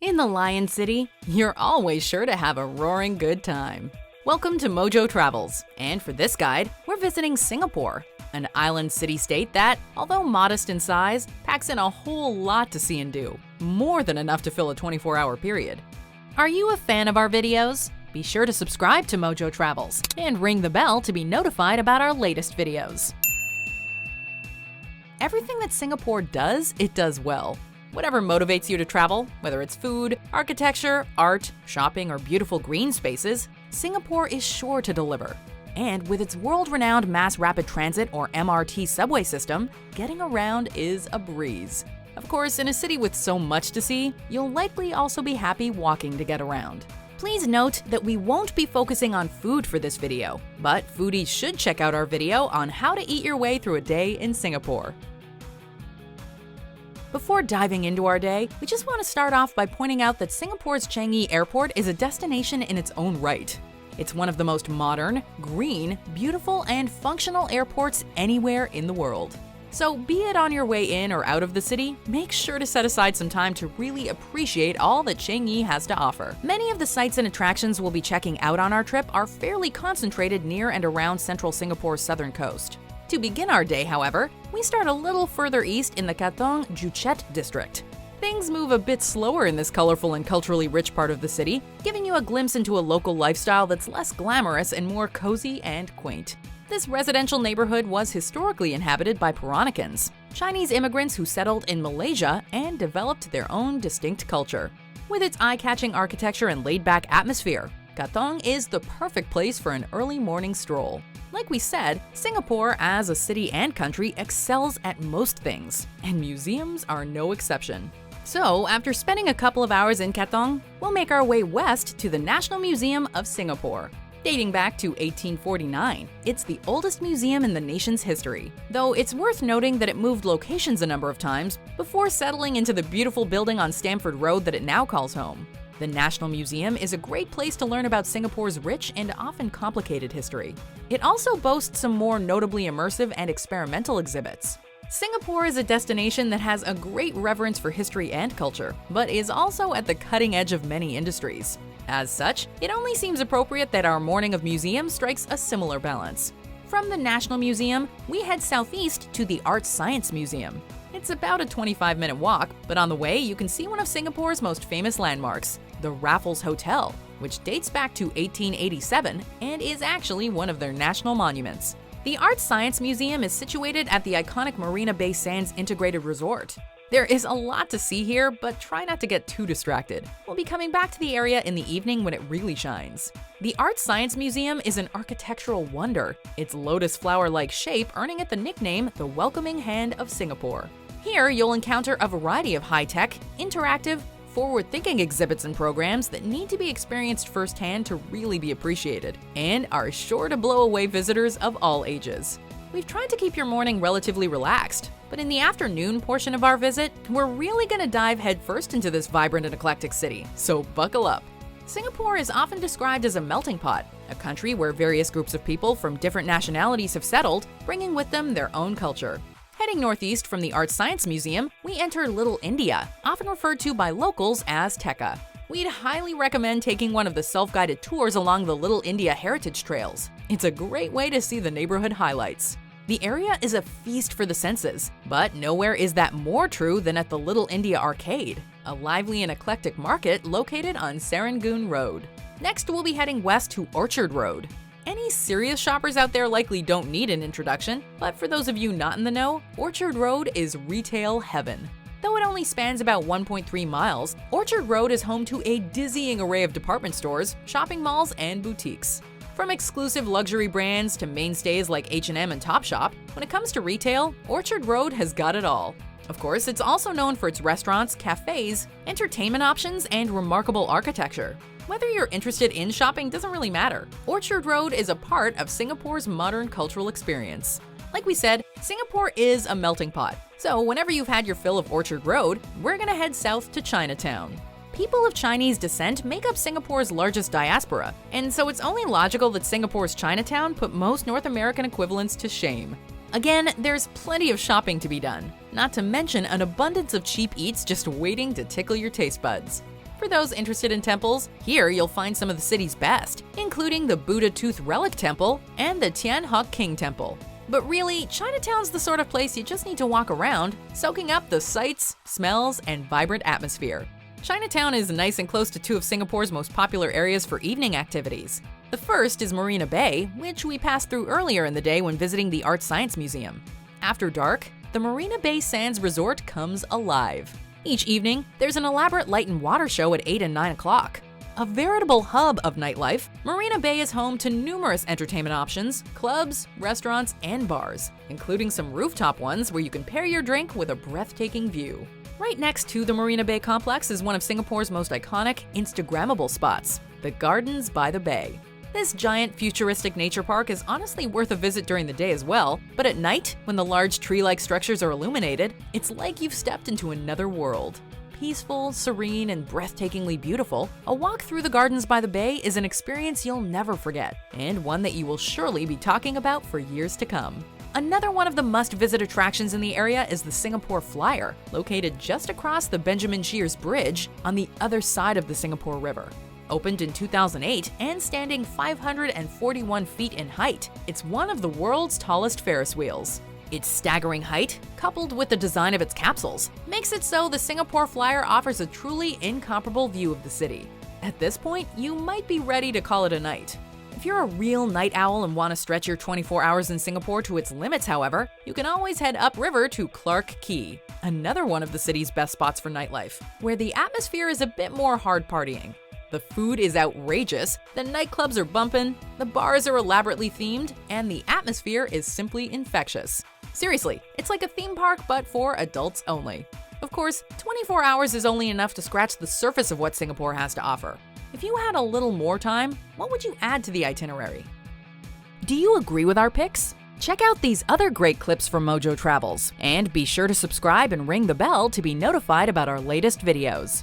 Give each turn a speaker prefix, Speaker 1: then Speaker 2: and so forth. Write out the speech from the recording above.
Speaker 1: In the Lion City, you're always sure to have a roaring good time. Welcome to MojoTravels, and for this guide, we're visiting Singapore, an island city-state that, although modest in size, packs in a whole lot to see and do, more than enough to fill a 24-hour period. Are you a fan of our videos? Be sure to subscribe to MojoTravels and ring the bell to be notified about our latest videos. Everything that Singapore does, it does well. Whatever motivates you to travel, whether it's food, architecture, art, shopping, or beautiful green spaces, Singapore is sure to deliver. And with its world-renowned mass rapid transit or MRT subway system, getting around is a breeze. Of course, in a city with so much to see, you'll likely also be happy walking to get around. Please note that we won't be focusing on food for this video, but foodies should check out our video on how to eat your way through a day in Singapore. Before diving into our day, we just want to start off by pointing out that Singapore's Changi Airport is a destination in its own right. It's one of the most modern, green, beautiful, and functional airports anywhere in the world. So be it on your way in or out of the city, make sure to set aside some time to really appreciate all that Changi has to offer. Many of the sites and attractions we'll be checking out on our trip are fairly concentrated near and around central Singapore's southern coast. To begin our day, however, we start a little further east in the Dong-Joo district. Things move a bit slower in this colorful and culturally rich part of the city, giving you a glimpse into a local lifestyle that's less glamorous and more cozy and quaint. This residential neighborhood was historically inhabited by Peruvians, Chinese immigrants who settled in Malaysia and developed their own distinct culture. With its eye-catching architecture and laid-back atmosphere, Katong is the perfect place for an early morning stroll. Like we said, Singapore as a city and country excels at most things, and museums are no exception. So, after spending a couple of hours in Katong, we'll make our way west to the National Museum of Singapore. Dating back to 1849, it's the oldest museum in the nation's history, though it's worth noting that it moved locations a number of times before settling into the beautiful building on Stamford Road that it now calls home. The National Museum is a great place to learn about Singapore's rich and often complicated history. It also boasts some more notably immersive and experimental exhibits. Singapore is a destination that has a great reverence for history and culture, but is also at the cutting edge of many industries. As such, it only seems appropriate that our morning of museums strikes a similar balance. From the National Museum, we head southeast to the Art Science Museum. It's about a 25-minute walk, but on the way you can see one of Singapore's most famous landmarks, the Raffles Hotel, which dates back to 1887 and is actually one of their national monuments. The Art Science Museum is situated at the iconic Marina Bay Sands Integrated Resort. There is a lot to see here, but try not to get too distracted. We'll be coming back to the area in the evening when it really shines. The Art Science Museum is an architectural wonder, its lotus flower-like shape earning it the nickname the Welcoming Hand of Singapore. Here, you'll encounter a variety of high-tech, interactive, forward-thinking exhibits and programs that need to be experienced firsthand to really be appreciated, and are sure to blow away visitors of all ages. We've tried to keep your morning relatively relaxed, but in the afternoon portion of our visit, we're really going to dive headfirst into this vibrant and eclectic city, so buckle up. Singapore is often described as a melting pot, a country where various groups of people from different nationalities have settled, bringing with them their own culture. Heading northeast from the Art Science Museum, we enter Little India, often referred to by locals as Tekka. We'd highly recommend taking one of the self-guided tours along the Little India heritage trails. It's a great way to see the neighborhood highlights. The area is a feast for the senses, but nowhere is that more true than at the Little India Arcade, a lively and eclectic market located on Serangoon Road. Next, we'll be heading west to Orchard Road. Any serious shoppers out there likely don't need an introduction, but for those of you not in the know, Orchard Road is retail heaven. Though it only spans about 1.3 miles, Orchard Road is home to a dizzying array of department stores, shopping malls, and boutiques. From exclusive luxury brands to mainstays like H&M and Topshop, when it comes to retail, Orchard Road has got it all. Of course, it's also known for its restaurants, cafes, entertainment options, and remarkable architecture. Whether you're interested in shopping doesn't really matter. Orchard Road is a part of Singapore's modern cultural experience. Like we said, Singapore is a melting pot. So whenever you've had your fill of Orchard Road, we're gonna head south to Chinatown. People of Chinese descent make up Singapore's largest diaspora, and so it's only logical that Singapore's Chinatown put most North American equivalents to shame. Again, there's plenty of shopping to be done, not to mention an abundance of cheap eats just waiting to tickle your taste buds. For those interested in temples, here you'll find some of the city's best, including the Buddha Tooth Relic Temple and the Tian Hock King Temple. But really, Chinatown's the sort of place you just need to walk around, soaking up the sights, smells, and vibrant atmosphere. Chinatown is nice and close to two of Singapore's most popular areas for evening activities. The first is Marina Bay, which we passed through earlier in the day when visiting the Art Science Museum. After dark, the Marina Bay Sands Resort comes alive. Each evening, there's an elaborate light and water show at 8 and 9 o'clock. A veritable hub of nightlife, Marina Bay is home to numerous entertainment options, clubs, restaurants, and bars, including some rooftop ones where you can pair your drink with a breathtaking view. Right next to the Marina Bay complex is one of Singapore's most iconic, Instagrammable spots, the Gardens by the Bay. This giant, futuristic nature park is honestly worth a visit during the day as well, but at night, when the large tree-like structures are illuminated, it's like you've stepped into another world. Peaceful, serene, and breathtakingly beautiful, a walk through the Gardens by the Bay is an experience you'll never forget, and one that you will surely be talking about for years to come. Another one of the must-visit attractions in the area is the Singapore Flyer, located just across the Benjamin Sheares Bridge on the other side of the Singapore River. Opened in 2008 and standing 541 feet in height, it's one of the world's tallest Ferris wheels. Its staggering height, coupled with the design of its capsules, makes it so the Singapore Flyer offers a truly incomparable view of the city. At this point, you might be ready to call it a night. If you're a real night owl and want to stretch your 24 hours in Singapore to its limits, however, you can always head upriver to Clarke Quay, another one of the city's best spots for nightlife, where the atmosphere is a bit more hard partying. The food is outrageous, the nightclubs are bumpin', the bars are elaborately themed, and the atmosphere is simply infectious. Seriously, it's like a theme park but for adults only. Of course, 24 hours is only enough to scratch the surface of what Singapore has to offer. If you had a little more time, what would you add to the itinerary? Do you agree with our picks? Check out these other great clips from MojoTravels, and be sure to subscribe and ring the bell to be notified about our latest videos.